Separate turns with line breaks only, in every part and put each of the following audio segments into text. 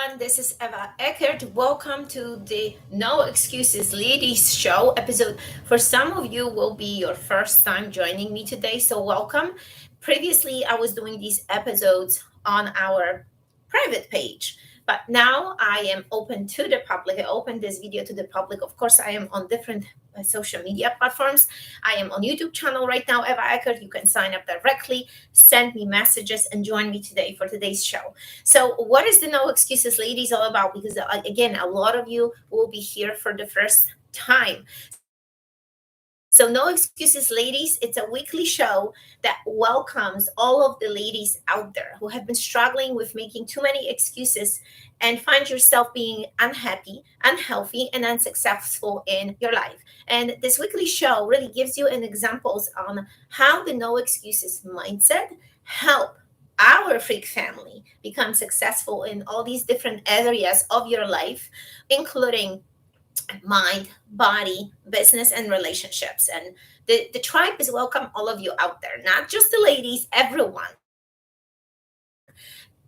everyone. This is Eva Eckert. Welcome to the No Excuses Ladies Show episode. For some of you, will be your first time joining me today, so welcome. Previously, I was doing these episodes on our private page, but now I am open to the public. I opened this video to the public. Of course, I am on different social media platforms. I am on YouTube channel right now, Eva Eckert. You can sign up directly, send me messages, and join me today for today's show. So, what is the No Excuses Ladies all about? Because, again, a lot of you will be here for the first time. So, No Excuses Ladies, it's a weekly show that welcomes all of the ladies out there who have been struggling with making too many excuses and find yourself being unhappy, unhealthy, and unsuccessful in your life. And this weekly show really gives you an examples on how the no excuses mindset help our freak family become successful in all these different areas of your life, including mind, body, business, and relationships. And the tribe is welcome all of you out there, not just the ladies, everyone.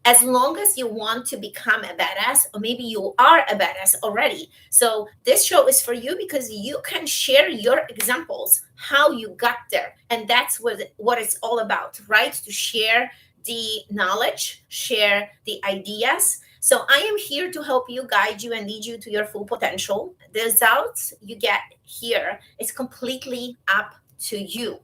As long as you want to become a badass, or maybe you are a badass already. So this show is for you because you can share your examples, how you got there. And that's what it's all about, right? To share the knowledge, share the ideas. So I am here to help you, guide you, and lead you to your full potential. The results you get here is completely up to you.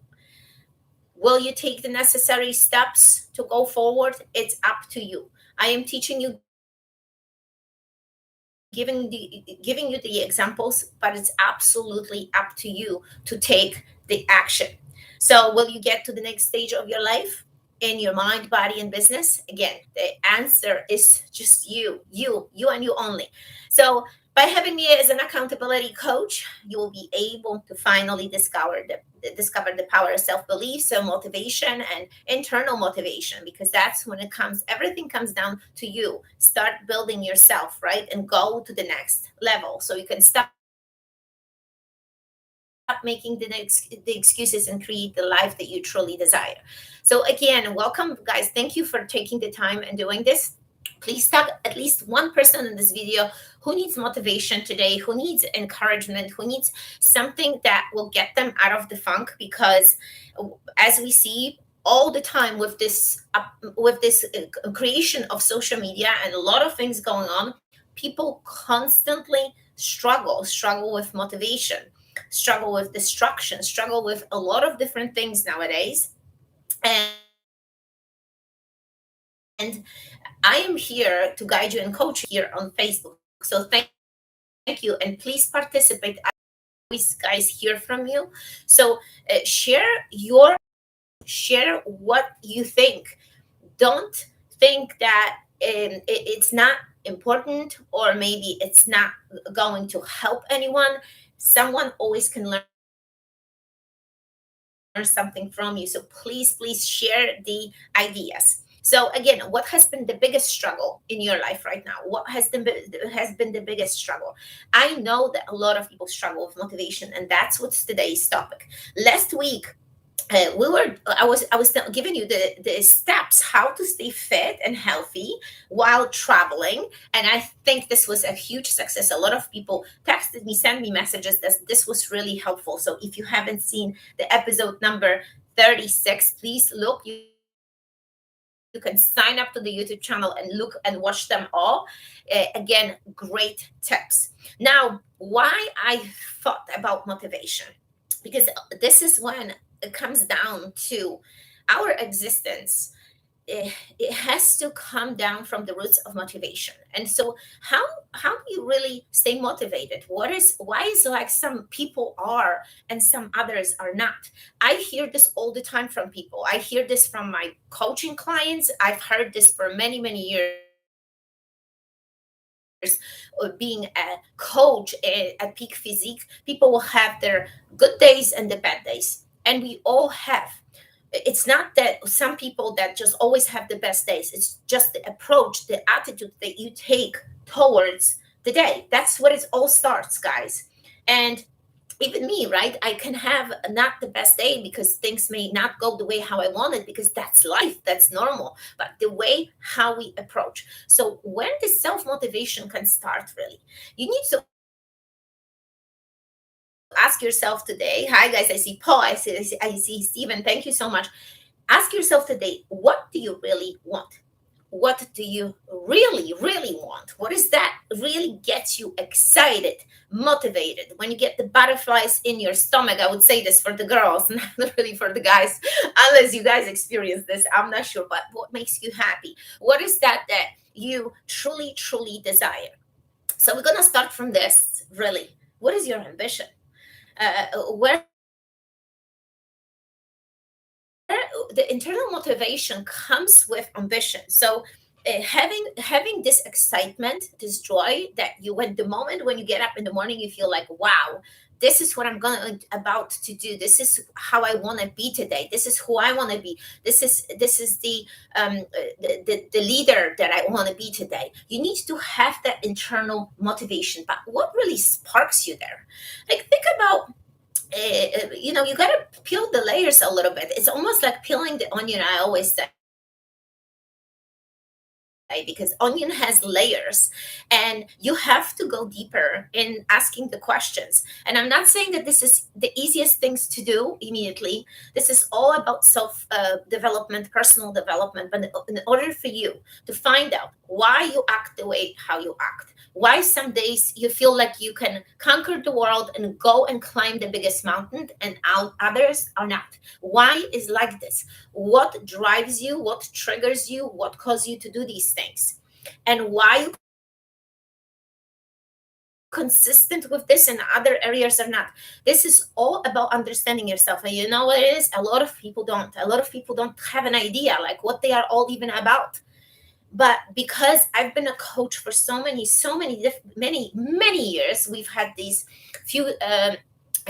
Will you take the necessary steps to go forward? It's up to you. I am teaching you, giving you the examples, but it's absolutely up to you to take the action. So will you get to the next stage of your life in your mind, body, and business? Again, the answer is just you and you only. So by having me as an accountability coach, you will be able to finally discover the power of self-belief, self-motivation, and internal motivation, because that's when everything comes down to you. Start building yourself, right? And go to the next level so you can stop making the excuses and create the life that you truly desire. So again, welcome, guys. Thank you for taking the time and doing this. Please tag at least one person in this video who needs motivation today, who needs encouragement, who needs something that will get them out of the funk. Because as we see all the time with this creation of social media and a lot of things going on, people constantly struggle with motivation, struggle with destruction, struggle with a lot of different things nowadays. And I am here to guide you and coach you here on Facebook. So thank you, and please participate. I always, guys, hear from you. So share what you think. Don't think that it's not important, or maybe it's not going to help anyone. Someone always can learn something from you. So please share the ideas. So again, what has been the biggest struggle in your life right now? What has been the biggest struggle? I know that a lot of people struggle with motivation, and that's what's today's topic. Last week, I was giving you the steps how to stay fit and healthy while traveling, and I think this was a huge success. A lot of people texted me, sent me messages that this was really helpful. So if you haven't seen the episode number 36, please look. You can sign up to the YouTube channel and look and watch them all. Again, great tips. Now, why I thought about motivation? Because this is when it comes down to our existence. It has to come down from the roots of motivation. And so how do you really stay motivated? Why is like some people are and some others are not? I hear this all the time from people. I hear this from my coaching clients. I've heard this for many years. Being a coach at Peak Physique, people will have their good days and the bad days, and we all have. It's not that some people that just always have the best days. It's just the approach, the attitude that you take towards the day. That's what it all starts, guys. And Even me, right? I can have not the best day because things may not go the way how I wanted, because that's life, that's normal. But the way how we approach. So when the self motivation can start, really, you need to ask yourself today. Hi, guys. I see Paul. I see Stephen. Thank you so much. Ask yourself today, what do you really want? What do you really, really want? What is that really gets you excited, motivated? When you get the butterflies in your stomach, I would say this for the girls, not really for the guys, unless you guys experience this. I'm not sure, but what makes you happy? What is that you truly, truly desire? So we're gonna start from this. Really, what is your ambition? Where the internal motivation comes with ambition. So having this excitement, this joy, that you, when the moment when you get up in the morning, you feel like, wow, this is what I'm going about to do. This is how I want to be today. This is who I want to be. This is the leader that I want to be today. You need to have that internal motivation. But what really sparks you there? Like, think about, you got to peel the layers a little bit. It's almost like peeling the onion, I always say, because onion has layers, and you have to go deeper in asking the questions. And I'm not saying that this is the easiest things to do immediately. This is all about self development, personal development. But in order for you to find out why you act the way how you act, why some days you feel like you can conquer the world and go and climb the biggest mountain, and others are not, why is like this? What drives you? What triggers you? What causes you to do these things? And why you consistent with this and other areas are not? This is all about understanding yourself. And you know what it is? A lot of people don't. A lot of people don't have an idea like what they are all even about. But because I've been a coach for many years, we've had these few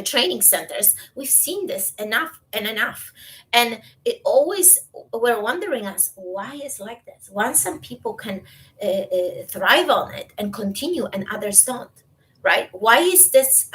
training centers. We've seen this enough and enough, and it always, we're wondering us why is like this. Why some people can thrive on it and continue, and others don't, right? Why is this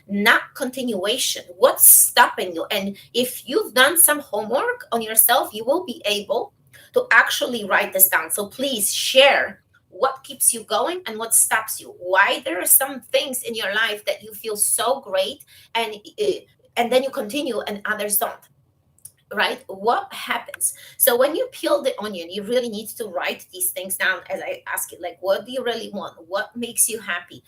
not continuation? What's stopping you? And if you've done some homework on yourself, you will be able to actually write this down. So please share what keeps you going and what stops you. Why there are some things in your life that you feel so great, and then you continue and others don't, right? What happens? So when you peel the onion, you really need to write these things down. As I ask you, like, what do you really want? What makes you happy?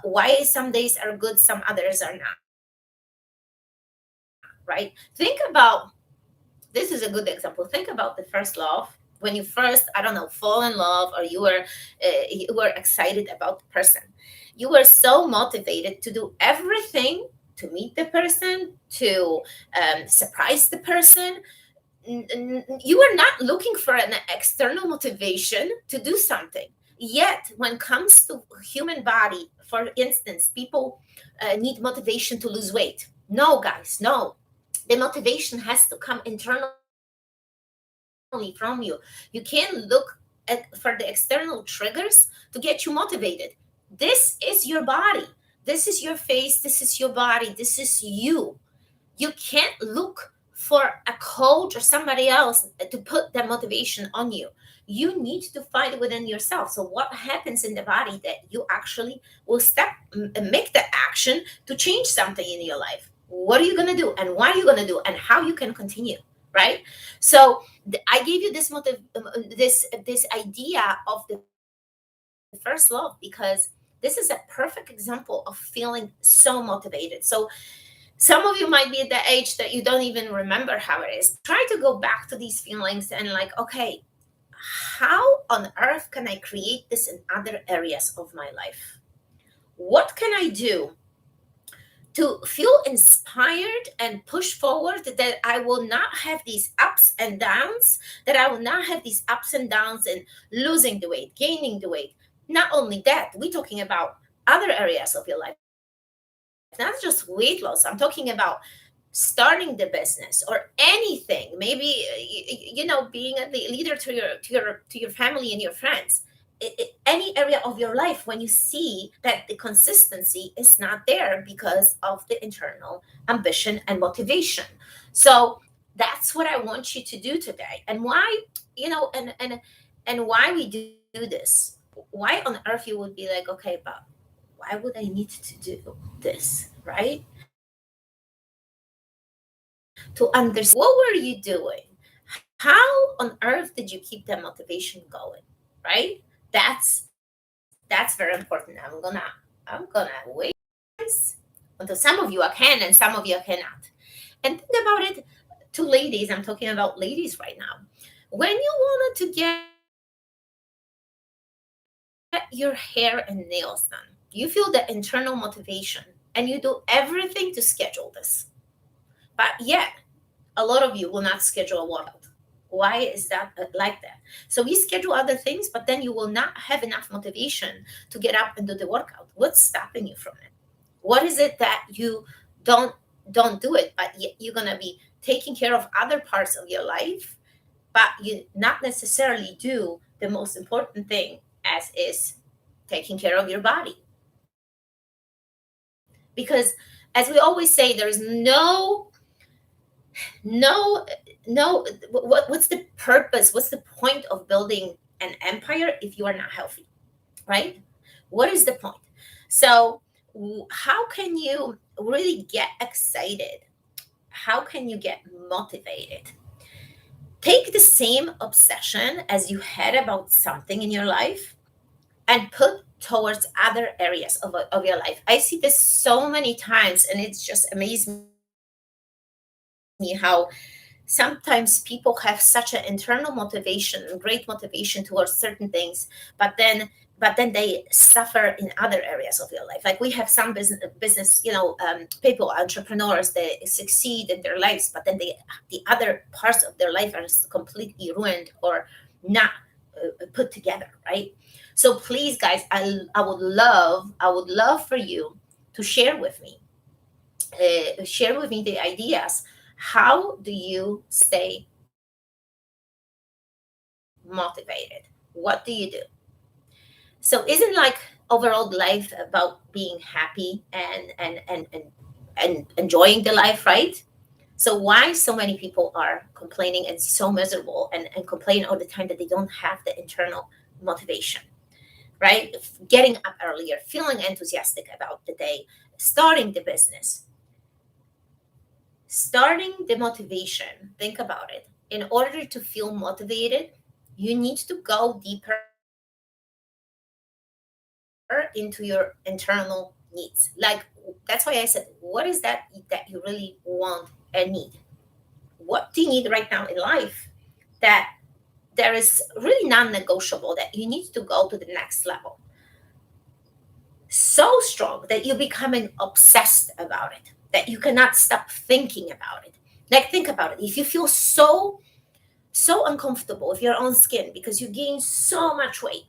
Why some days are good, some others are not, right? Think about, this is a good example. Think about the first love. When you first, I don't know, fall in love, or you were excited about the person, you were so motivated to do everything to meet the person, to surprise the person. You are not looking for an external motivation to do something. Yet when it comes to human body, for instance, people need motivation to lose weight. No, guys, no. The motivation has to come internally from you. You can't look for the external triggers to get you motivated. This is your body, this is your face, this is your body, this is you. You can't look for a coach or somebody else to put that motivation on you. You need to find it within yourself. So what happens in the body that you actually will make the action to change something in your life? What are you going to do, and why are you going to do, and how you can continue, right? So I gave you this idea of the first love, because this is a perfect example of feeling so motivated. So some of you might be at the age that you don't even remember how it is. Try to go back to these feelings and, like, okay, how on earth can I create this in other areas of my life? What can I do to feel inspired and push forward, that I will not have these ups and downs, that I will not have these ups and downs in losing the weight, gaining the weight? Not only that, we're talking about other areas of your life, not just weight loss. I'm talking about starting the business or anything. Maybe being a leader to your family and your friends. any area of your life when you see that the consistency is not there because of the internal ambition and motivation. So that's what I want you to do today. And why, and why we do this. Why on earth you would be like, okay, but why would I need to do this, right? To understand what were you doing? How on earth did you keep that motivation going? Right? That's very important. I'm gonna wait until some of you I can and some of you I cannot. And think about it to ladies. I'm talking about ladies right now. When you wanted to get your hair and nails done, you feel the internal motivation and you do everything to schedule this. But yet, a lot of you will not schedule a workout. Why is that like that? So we schedule other things, but then you will not have enough motivation to get up and do the workout. What's stopping you from it? What is it that you don't don't do it, but you're gonna be taking care of other parts of your life, but you not necessarily do the most important thing, as is taking care of your body. Because as we always say, there's no what's the purpose, what's the point of building an empire if you are not healthy, right? What is the point? So how can you really get excited? How can you get motivated? Take the same obsession as you had about something in your life and put towards other areas of your life. I see this so many times, and it's just amazed me how sometimes people have such an internal motivation and great motivation towards certain things, but then they suffer in other areas of your life. Like we have some business people, entrepreneurs, they succeed in their lives, but then the other parts of their life are completely ruined or not put together, right? So please guys, I would love for you to share with me the ideas. How do you stay motivated? What do you do? So isn't like overall life about being happy and enjoying the life, right? So why so many people are complaining and so miserable and complain all the time that they don't have the internal motivation, right? Getting up earlier, feeling enthusiastic about the day, starting the business, starting the motivation. Think about it. In order to feel motivated, you need to go deeper into your internal needs. Like that's why I said, what is that you really want and need? What do you need right now in life that there is really non-negotiable, that you need to go to the next level? So strong that you're becoming obsessed about it, that you cannot stop thinking about it. Like think about it. If you feel so uncomfortable with your own skin because you gain so much weight,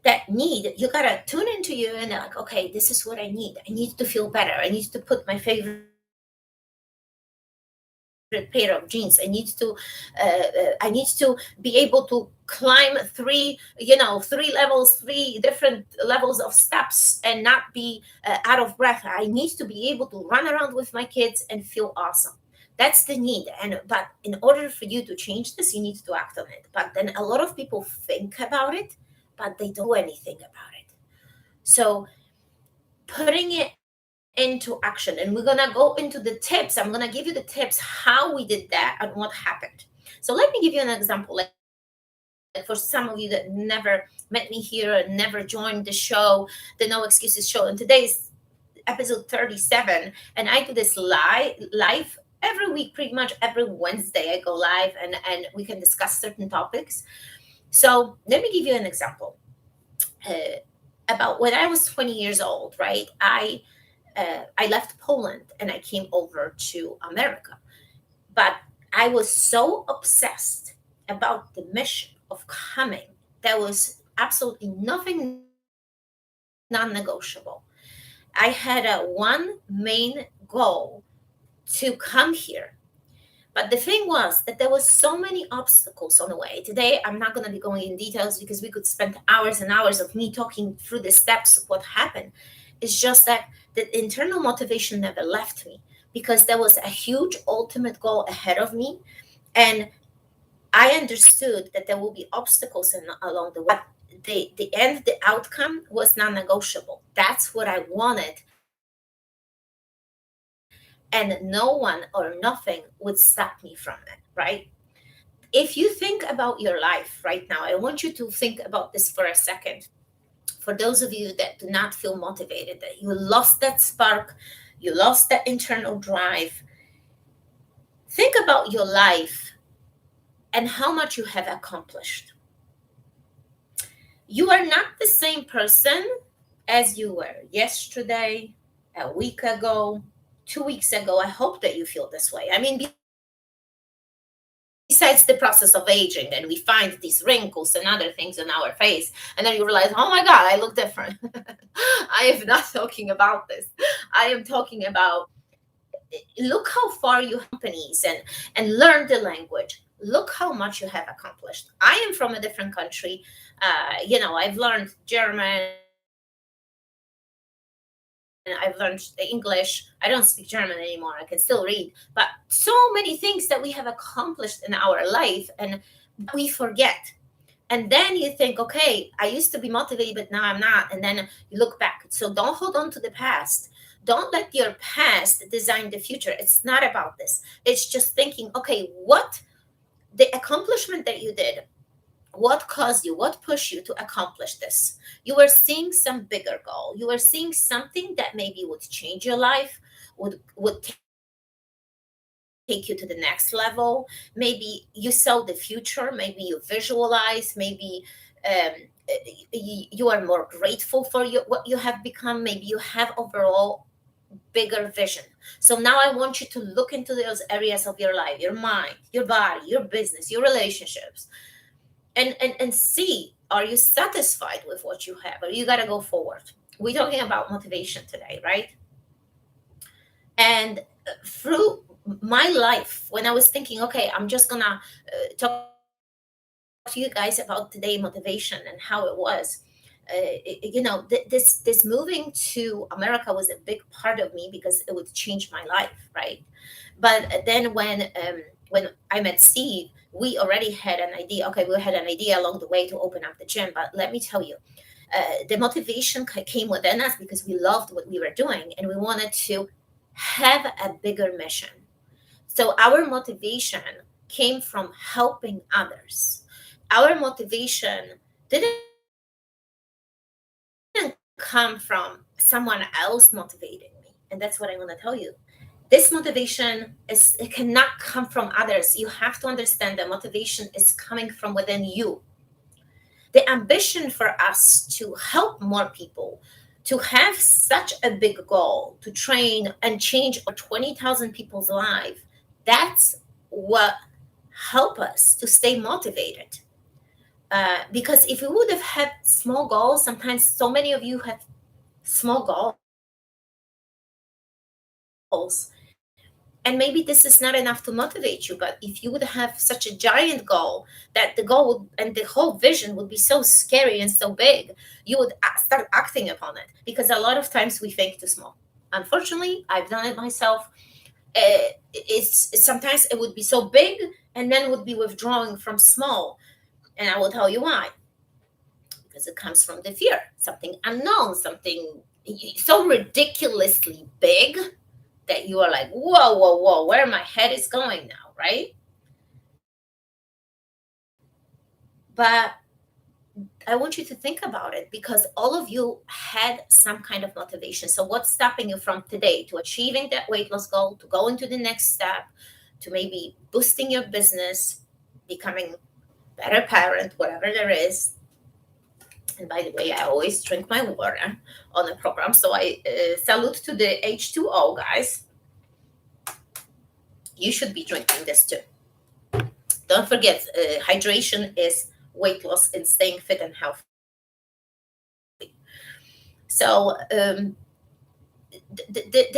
that need, you gotta tune into you and like, okay, this is what I need to feel better, I need to put my favorite pair of jeans, I need to be able to climb three levels, three different levels of steps and not be out of breath. I need to be able to run around with my kids and feel awesome. That's the need. And but in order for you to change this, you need to act on it. But then a lot of people think about it, but they don't do anything about it. So putting it into action, and we're gonna go into the tips. I'm gonna give you the tips how we did that and what happened. So let me give you an example. Like for some of you that never met me here and never joined the show, the No Excuses show, and today's episode 37, and I do this live every week, pretty much every Wednesday. I go live and we can discuss certain topics. So let me give you an example. About when I was 20 years old, right? I left Poland and I came over to America. But I was so obsessed about the mission of coming. There was absolutely nothing non negotiable. I had a one main goal to come here. But the thing was that there was so many obstacles on the way. Today, I'm not going to be going in details because we could spend hours and hours of me talking through the steps of what happened. It's just that the internal motivation never left me because there was a huge ultimate goal ahead of me. And I understood that there will be obstacles along the way. The end, the outcome was non-negotiable. That's what I wanted, and no one or nothing would stop me from it. Right? If you think about your life right now, I want you to think about this for a second. For those of you that do not feel motivated, that you lost that spark, you lost that internal drive, think about your life and how much you have accomplished. You are not the same person as you were yesterday, a week ago, 2 weeks ago. I hope that you feel this way. I mean, besides the process of aging, and we find these wrinkles and other things on our face, and then you realize, oh my God, I look different. I am not talking about this. I am talking about, look how far you companies and learn the language. Look how much you have accomplished. I am from a different country. I've learned German, I've learned English. I don't speak German anymore. I can still read. But so many things that we have accomplished in our life and we forget. And then you think, okay, I used to be motivated, but now I'm not. And then you look back. So don't hold on to the past. Don't let your past design the future. It's not about this. It's just thinking, okay, what the accomplishment that you did, what caused you, what pushed you to accomplish this? You were seeing some bigger goal. You were seeing something that maybe would change your life, would take you to the next level. Maybe you saw the future, maybe you visualize, maybe um, you are more grateful for what you have become. Maybe you have overall bigger vision. So now I want you to look into those areas of your life, your mind, your body, your business, your relationships, and see, are you satisfied with what you have, or you got to go forward? We're talking about motivation today, right? And through my life, when I was thinking, okay, I'm just gonna talk to you guys about today motivation and how it was. This moving to America was a big part of me because it would change my life, right? But then when I met Steve, we already had an idea. Okay, we had an idea along the way to open up the gym. But let me tell you, the motivation came within us because we loved what we were doing and we wanted to have a bigger mission. So our motivation came from helping others. Our motivation didn't come from someone else motivating me. And that's what I want to tell you. This motivation it cannot come from others. You have to understand that motivation is coming from within you. The ambition for us to help more people, to have such a big goal, to train and change 20,000 people's life, that's what help us to stay motivated. Because if we would have had small goals, sometimes so many of you have small goals, and maybe this is not enough to motivate you. But if you would have such a giant goal, that the goal and the whole vision would be so scary and so big, you would start acting upon it, because a lot of times we think too small. Unfortunately, I've done it myself. It's sometimes it would be so big and then would be withdrawing from small, and I will tell you why. Because it comes from the fear, something unknown, something so ridiculously big that you are like, whoa, whoa, whoa, where my head is going now, right? But I want you to think about it, because all of you had some kind of motivation. So what's stopping you from today to achieving that weight loss goal, to go into the next step, to maybe boosting your business, becoming better parent, whatever there is? And by the way, I always drink my water on the program. So I salute to the H2O guys. You should be drinking this too. Don't forget, hydration is weight loss and staying fit and healthy. So the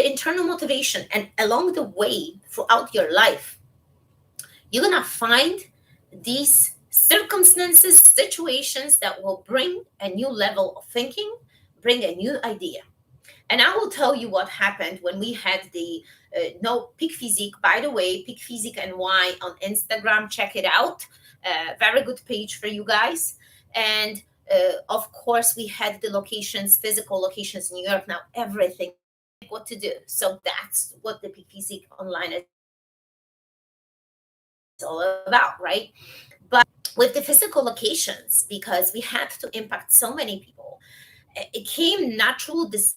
internal motivation, and along the way throughout your life, You're going to find these circumstances, situations that will bring a new level of thinking, bring a new idea. And I will tell you what happened when we had the no Peak Physique. By the way, Peak Physique NY on Instagram. Check it out. Very good page for you guys. And of course, we had the locations, physical locations in New York. Now everything what to do. So that's what the Peak Physique online is all about, right? But with the physical locations, because we had to impact so many people, it came natural this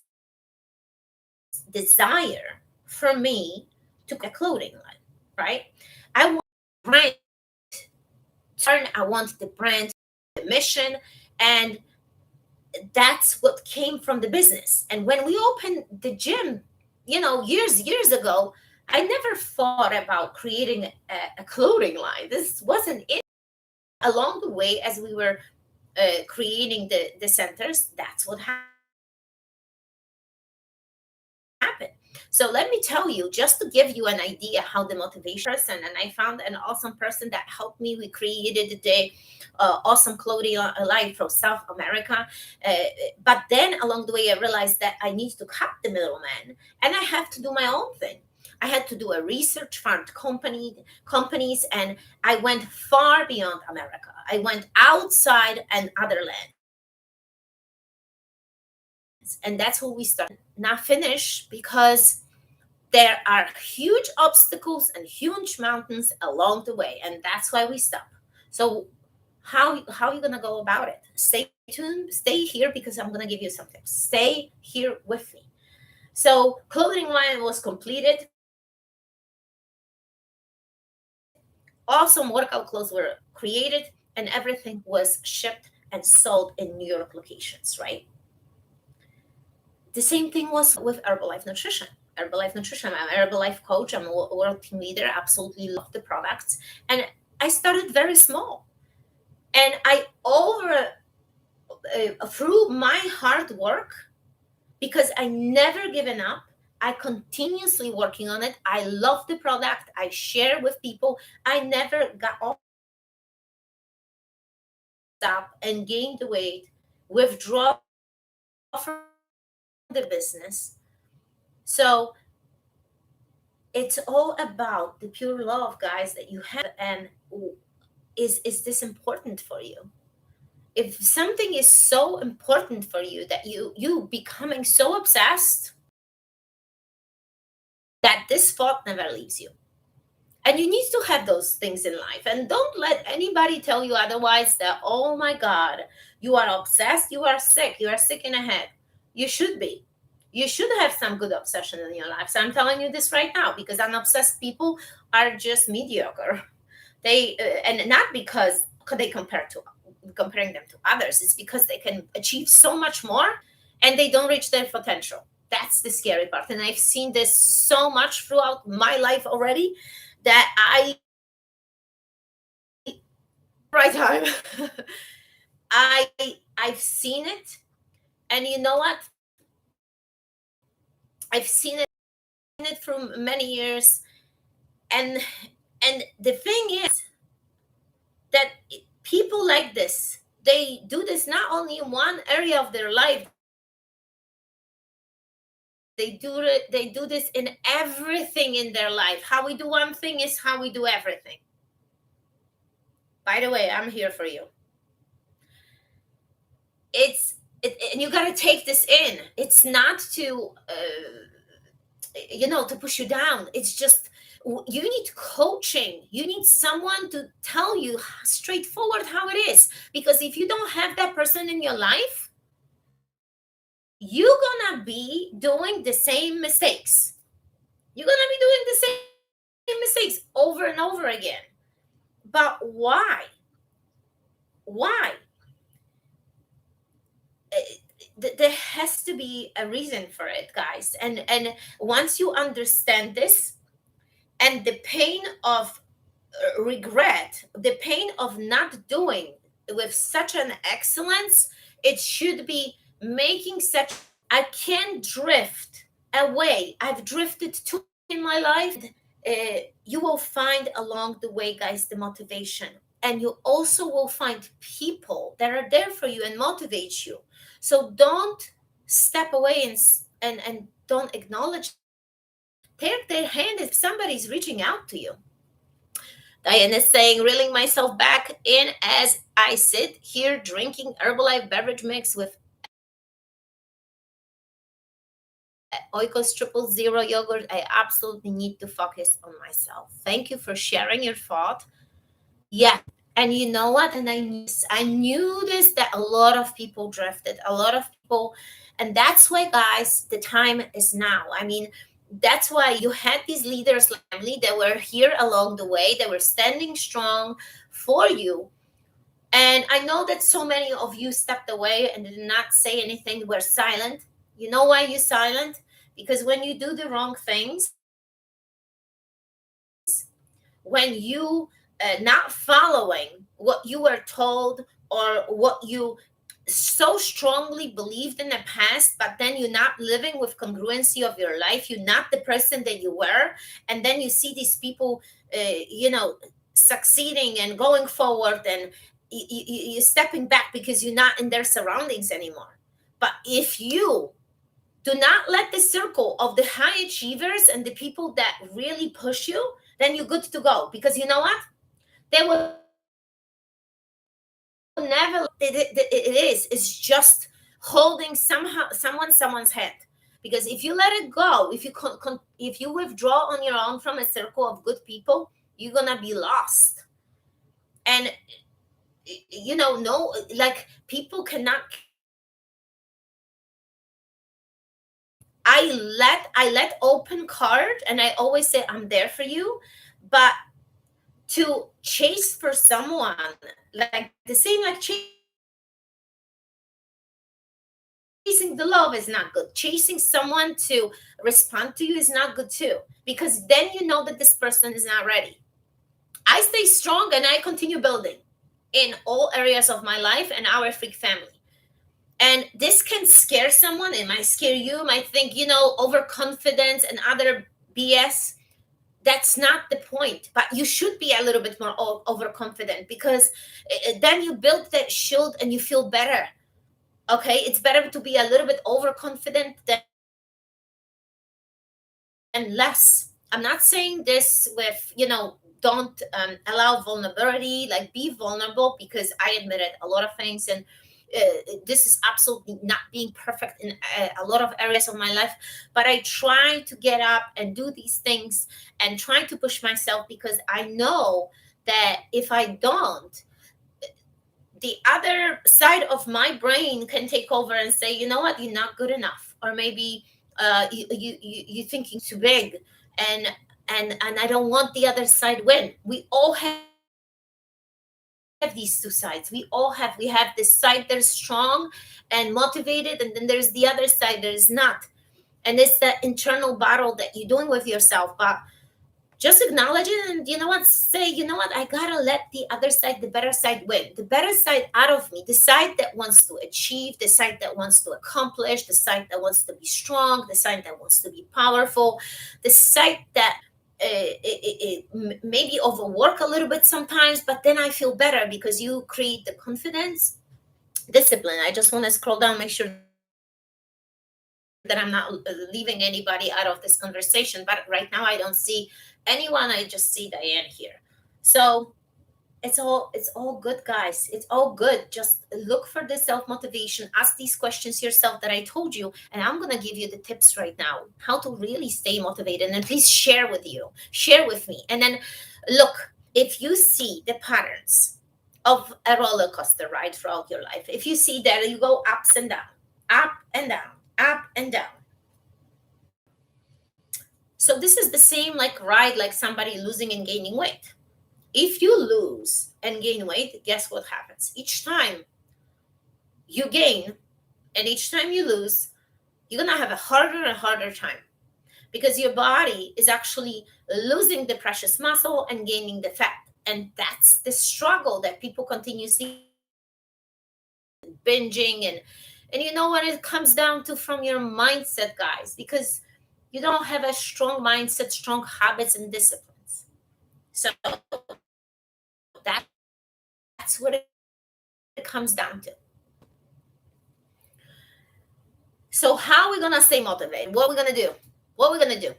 desire for me to a clothing line, right? I want brand turn, I want the brand, the mission, and that's what came from the business. And when we opened the gym, years ago, I never thought about creating a clothing line. This wasn't it. Along the way, as we were creating the centers, that's what happened. So let me tell you, just to give you an idea how the motivation person, and I found an awesome person that helped me. We created the awesome clothing line from South America. But then along the way, I realized that I need to cut the middleman and I have to do my own thing. I had to do a research, found companies, and I went far beyond America. I went outside and other lands. And that's where we started. Not finish because there are huge obstacles and huge mountains along the way, and that's why we stop. So how are you gonna go about it? Stay tuned, stay here, because I'm gonna give you some tips. Stay here with me. So clothing line was completed. Awesome workout clothes were created, and everything was shipped and sold in New York locations, right? The same thing was with Herbalife Nutrition. Herbalife Nutrition, I'm an Herbalife coach, I'm a world team leader, absolutely love the products. And I started very small. And through my hard work, because I never given up, I continuously working on it. I love the product. I share with people. I never got off, stop and gained the weight, withdraw from the business. So it's all about the pure love, guys, that you have. And is this important for you? If something is so important for you that you becoming so obsessed that this thought never leaves you. And you need to have those things in life, and don't let anybody tell you otherwise, that oh my god, you are obsessed, you are sick in the head. You should be. You should have some good obsession in your life. So I'm telling you this right now, because unobsessed people are just mediocre. They and not because they comparing them to others, it's because they can achieve so much more and they don't reach their potential. That's the scary part. And I've seen this so much throughout my life already, that right time I I've seen it. And you know what? I've seen it for many years. And the thing is that people like this, they do this not only in one area of their life, they do this in everything in their life. How we do one thing is how we do everything. By the way, I'm here for you. And you got to take this in. It's not to to push you down. It's just, you need coaching. You need someone to tell you straightforward how it is, because if you don't have that person in your life, you're gonna be doing the same mistakes. You're gonna be doing the same mistakes over and over again. But why? There has to be a reason for it, guys. And once you understand this, and the pain of regret, the pain of not doing with such an excellence, it should be making such. I can't drift away. I've drifted too in my life. you will find along the way, guys, the motivation. And you also will find people that are there for you and motivate you. So don't step away and don't acknowledge. Take their hand if somebody's reaching out to you. Diane is saying, reeling myself back in as I sit here drinking Herbalife beverage mix with Oikos Triple Zero yogurt. I absolutely need to focus on myself. Thank you for sharing your thought. Yeah. And you know what? And I knew this, that a lot of people drifted, a lot of people. And that's why, guys, the time is now. I mean, that's why you had these leaders like Emily that were here along the way, that were standing strong for you. And I know that so many of you stepped away and did not say anything, were silent. You know why you're silent? Because when you do the wrong things, when you not following what you were told or what you so strongly believed in the past, but then you're not living with congruency of your life, you're not the person that you were, and then you see these people succeeding and going forward, and you're stepping back because you're not in their surroundings anymore. But if you do not let the circle of the high achievers and the people that really push you, then you're good to go. Because you know what? They will never. It is. It's just holding someone's hand. Because if you let it go, if you withdraw on your own from a circle of good people, you're gonna be lost. And no, like people cannot. I let open card, and I always say I'm there for you, but to chase for someone, like the same, like chasing the love is not good. Chasing someone to respond to you is not good too, because then you know that this person is not ready. I stay strong and I continue building in all areas of my life and our freak family. And this can scare someone. It might scare you. It might think, overconfidence and other BS. That's not the point. But you should be a little bit more overconfident, because then you build that shield and you feel better. Okay, it's better to be a little bit overconfident than less. I'm not saying this with, don't allow vulnerability, like be vulnerable, because I admitted a lot of things, and this is absolutely not being perfect in a lot of areas of my life. But I try to get up and do these things and try to push myself, because I know that if I don't, the other side of my brain can take over and say, you know what, you're not good enough, or maybe you're thinking too big, and I don't want the other side win. We all have these two sides. We have this side that's strong and motivated, and then there's the other side that is not. And it's that internal battle that you're doing with yourself. But just acknowledge it, and you know what, say, you know what, I gotta let the other side, the better side, win. The better side out of me, the side that wants to achieve, the side that wants to accomplish, the side that wants to be strong, the side that wants to be powerful, the side that maybe overwork a little bit sometimes, but then I feel better, because you create the confidence, discipline. I just want to scroll down, make sure that I'm not leaving anybody out of this conversation. But right now, I don't see anyone. I just see Diane here. So it's all good, guys. It's all good. Just look for the self motivation. Ask these questions yourself that I told you, and I'm gonna give you the tips right now how to really stay motivated, and please share with me. And then look, if you see the patterns of a roller coaster ride throughout your life, if you see that you go ups and down, up and down, up and down. So this is the same like ride, like somebody losing and gaining weight. If you lose and gain weight, guess what happens? Each time you gain and each time you lose, you're going to have a harder and harder time, because your body is actually losing the precious muscle and gaining the fat. And that's the struggle that people continuously binging. And you know what it comes down to? From your mindset, guys, because you don't have a strong mindset, strong habits and disciplines. So that's what it comes down to. So how are we gonna stay motivated? What are we gonna do? What are we gonna do?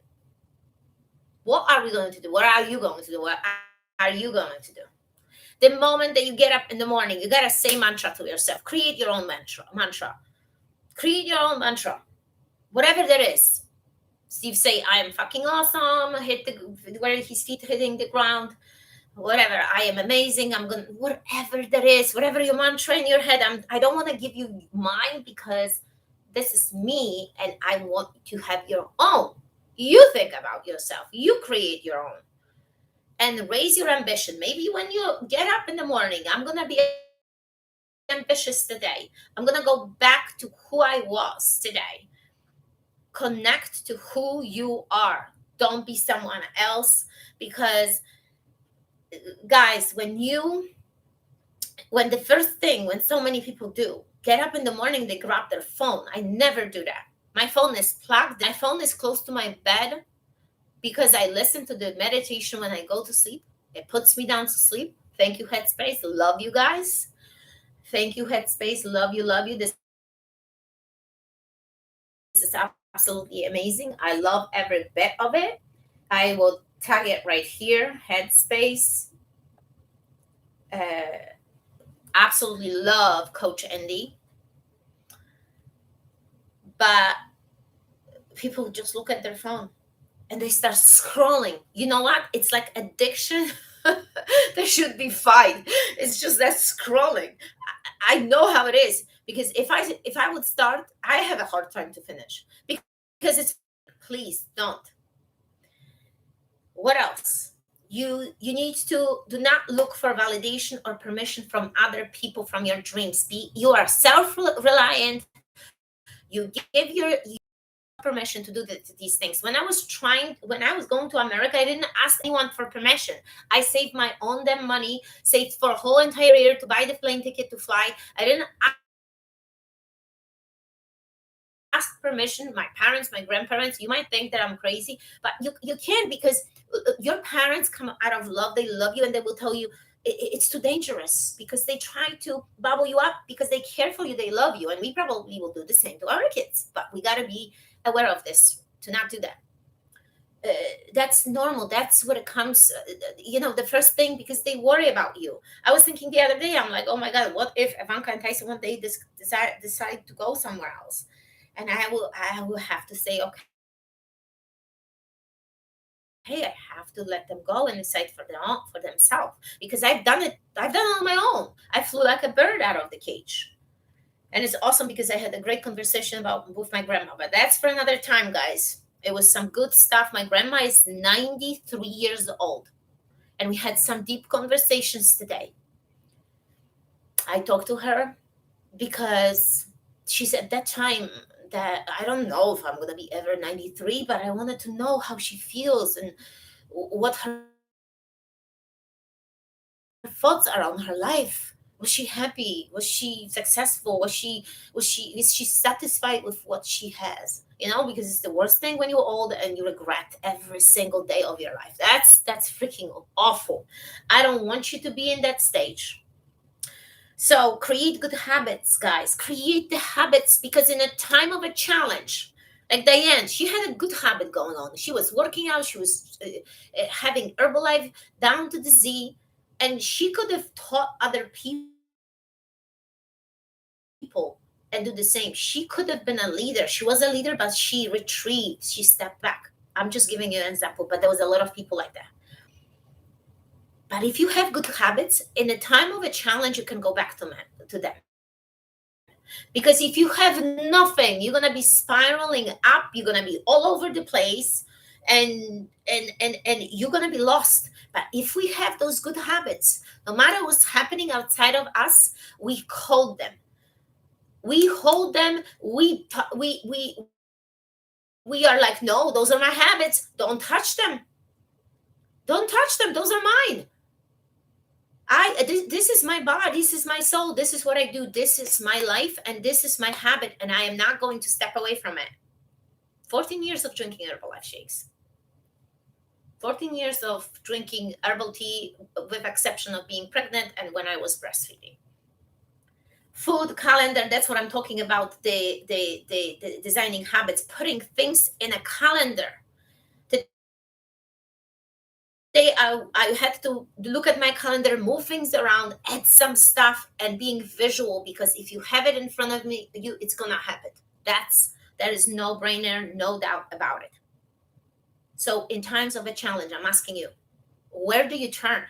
What are we going to do? What are you going to do? What are you going to do? The moment that you get up in the morning, you gotta say mantra to yourself. Create your own mantra. Create your own mantra. Whatever there is. Steve say, I am fucking awesome. Hit the where his feet hitting the ground. Whatever. I am amazing. I'm gonna whatever there is, whatever your mantra in your head. I don't want to give you mine because this is me and I want to have your own. You think about yourself. You create your own. And raise your ambition. Maybe when you get up in the morning, I'm going to be ambitious today. I'm going to go back to who I was today. Connect to who you are. Don't be someone else. Because, guys, when the first thing, when so many people do, get up in the morning, they grab their phone. I never do that. My phone is plugged. My phone is close to my bed because I listen to the meditation when I go to sleep. It puts me down to sleep. Thank you, Headspace. Love you guys. Thank you, Headspace. Love you, love you. This is absolutely amazing. I love every bit of it. I will tag it right here, Headspace. Absolutely love Coach Andy. But people just look at their phone and they start scrolling. You know what? It's like addiction. There should be fine. It's just that scrolling. I know how it is because if I would start, I have a hard time to finish because it's please don't. What else? You need to do not look for validation or permission from other people from your dreams. You are self-reliant. You give your permission to do these things. When I was going to America, I didn't ask anyone for permission. I saved my own damn money, saved for a whole entire year to buy the plane ticket to fly. I didn't ask permission. My parents, my grandparents, you might think that I'm crazy, but you can't, because your parents come out of love. They love you and they will tell you it's too dangerous, because they try to bubble you up because they care for you, they love you. And we probably will do the same to our kids, but we got to be aware of this to not do that. That's normal. That's what it comes, the first thing, because they worry about you. I was thinking the other day, I'm like, oh my God, what if Ivanka and Tyson one day decide to go somewhere else? And I will have to say, okay, hey, I have to let them go and decide for themselves, because I've done it on my own. I flew like a bird out of the cage. And it's awesome because I had a great conversation with my grandma, but that's for another time, guys. It was some good stuff. My grandma is 93 years old, and we had some deep conversations today. I talked to her because she said that time that I don't know if I'm going to be ever 93, but I wanted to know how she feels and what her thoughts are on her life. Was she happy? Was she successful? Is she satisfied with what she has? Because it's the worst thing when you're old and you regret every single day of your life. That's freaking awful. I don't want you to be in that stage. So create good habits, guys. Create the habits, because in a time of a challenge, like Diane, she had a good habit going on. She was working out. She was having Herbalife down to the Z, and she could have taught other people and do the same. She could have been a leader. She was a leader, but she retreated. She stepped back. I'm just giving you an example, but there was a lot of people like that. But if you have good habits, in a time of a challenge, you can go back to them. Because if you have nothing, you're going to be spiraling up. You're going to be all over the place, and you're going to be lost. But if we have those good habits, no matter what's happening outside of us, we hold them. We hold them. We are like, no, those are my habits. Don't touch them. Don't touch them. Those are mine. This is my body, this is my soul, this is what I do, this is my life, and this is my habit, and I am not going to step away from it. 14 years of drinking Herbalife shakes. 14 years of drinking herbal tea, with exception of being pregnant and when I was breastfeeding. Food calendar, that's what I'm talking about, the designing habits, putting things in a calendar. Today I had to look at my calendar, move things around, add some stuff, and being visual, because if you have it in front of me, it's gonna happen. That is no brainer, no doubt about it. So in times of a challenge, I'm asking you, where do you turn?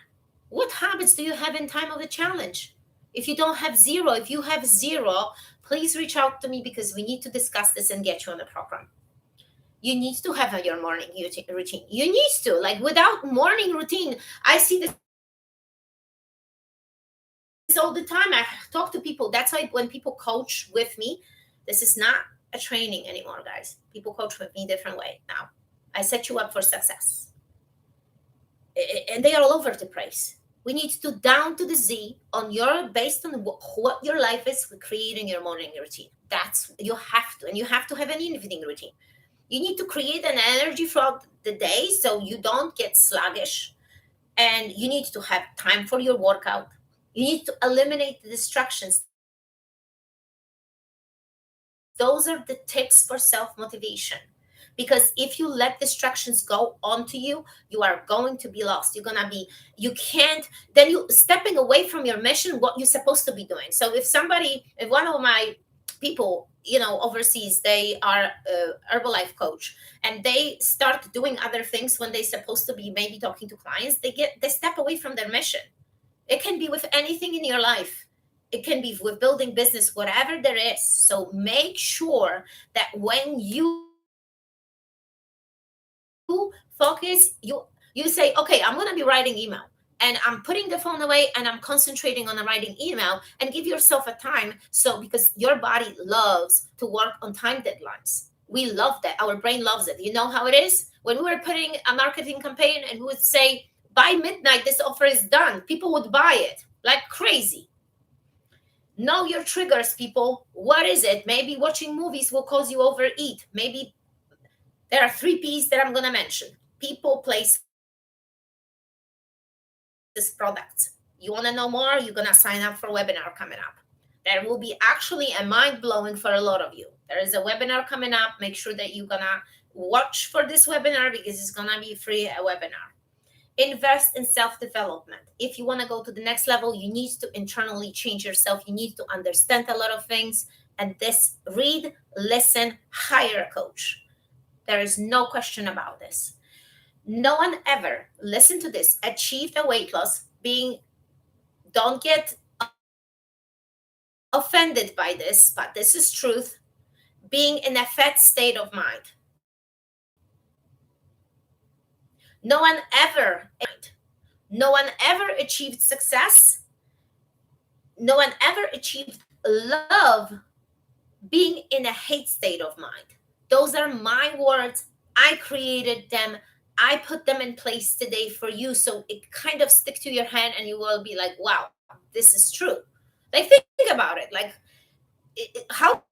What habits do you have in time of a challenge? If you don't have zero, if you have zero, please reach out to me, because we need to discuss this and get you on the program. You need to have your morning routine. You need to, like, without morning routine, I see this all the time. I talk to people. That's why when people coach with me, this is not a training anymore, guys. People coach with me different way now. I set you up for success. And they are all over the place. We need to down to the Z on your, based on what your life is, we're creating your morning routine. That's, you have to, and you have to have an evening routine. You need to create an energy throughout the day so you don't get sluggish. And you need to have time for your workout. You need to eliminate the distractions. Those are the tips for self-motivation. Because if you let distractions go onto you, you are going to be lost. You can't, then you stepping away from your mission, what you're supposed to be doing. So if one of my people, overseas, they are a Herbalife coach, and they start doing other things when they're supposed to be maybe talking to clients, they step away from their mission. It can be with anything in your life. It can be with building business, whatever there is. So make sure that when you focus, you say, okay, I'm going to be writing email, and I'm putting the phone away and I'm concentrating on writing email, and give yourself a time. So because your body loves to work on time deadlines. We love that. Our brain loves it. You know how it is? When we were putting a marketing campaign and we would say, by midnight, this offer is done, people would buy it like crazy. Know your triggers, people. What is it? Maybe watching movies will cause you overeat. Maybe there are 3 P's that I'm going to mention: people, place, products. You want to know more? You're going to sign up for a webinar coming up. There will be actually a mind-blowing for a lot of you. There is a webinar coming up. Make sure that you're going to watch for this webinar, because it's going to be free, a webinar. Invest in self-development. If you want to go to the next level, you need to internally change yourself. You need to understand a lot of things. And this, read, listen, hire a coach. There is no question about this. No one ever, listen to this, achieved a weight loss don't get offended by this, but this is truth, being in a fat state of mind. No one ever achieved success. No one ever achieved love being in a hate state of mind. Those are my words. I created them. I put them in place today for you. So it kind of stick to your hand, and you will be like, wow, this is true. Like, think about it. Like, how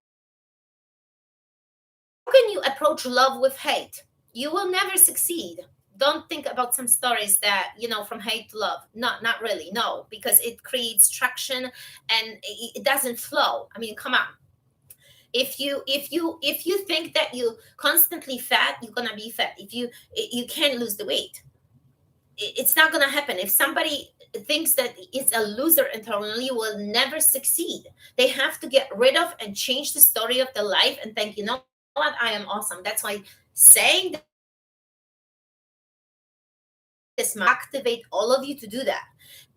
can you approach love with hate? You will never succeed. Don't think about some stories that, from hate to love. Not really. No, because it creates traction and it doesn't flow. I mean, come on. If you think that you constantly fat, you're gonna be fat. If you can't lose the weight, it's not gonna happen. If somebody thinks that it's a loser internally, will never succeed. They have to get rid of and change the story of their life and think, you know what, I am awesome. That's why saying this might activate all of you to do that.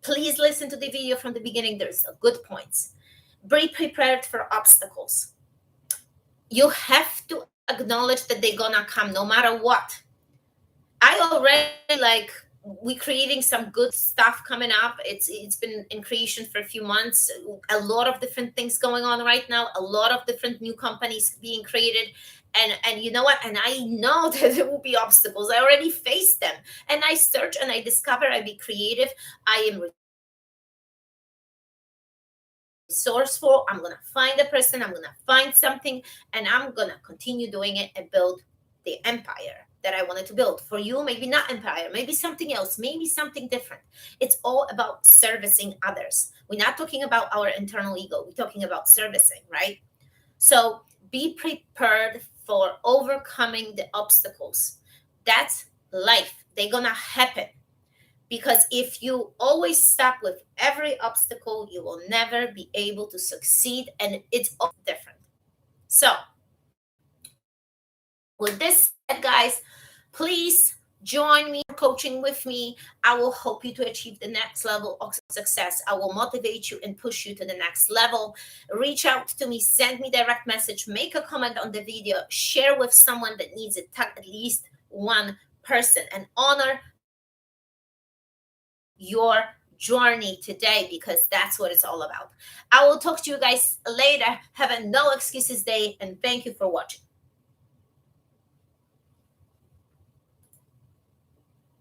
Please listen to the video from the beginning. There's good points. Be prepared for obstacles. You have to acknowledge that they're gonna come no matter what. I already we creating some good stuff coming up. It's been in creation for a few months. A lot of different things going on right now. A lot of different new companies being created. And you know what? And I know that there will be obstacles. I already faced them. And I search and I discover, I be creative. I am resourceful. I'm going to find a person. I'm going to find something. And I'm going to continue doing it and build the empire that I wanted to build. For you, maybe not empire, maybe something else, maybe something different. It's all about servicing others. We're not talking about our internal ego, we're talking about servicing, right? So be prepared for overcoming the obstacles. That's life. They're gonna happen. Because if you always stop with every obstacle, you will never be able to succeed, and it's all different. So, with this said, guys, please join me coaching with me. I will help you to achieve the next level of success. I will motivate you and push you to the next level. Reach out to me, send me direct message, make a comment on the video, share with someone that needs it, tag at least one person, and honor your journey today, because that's what it's all about. I will talk to you guys later. Have a no excuses day, and thank you for watching.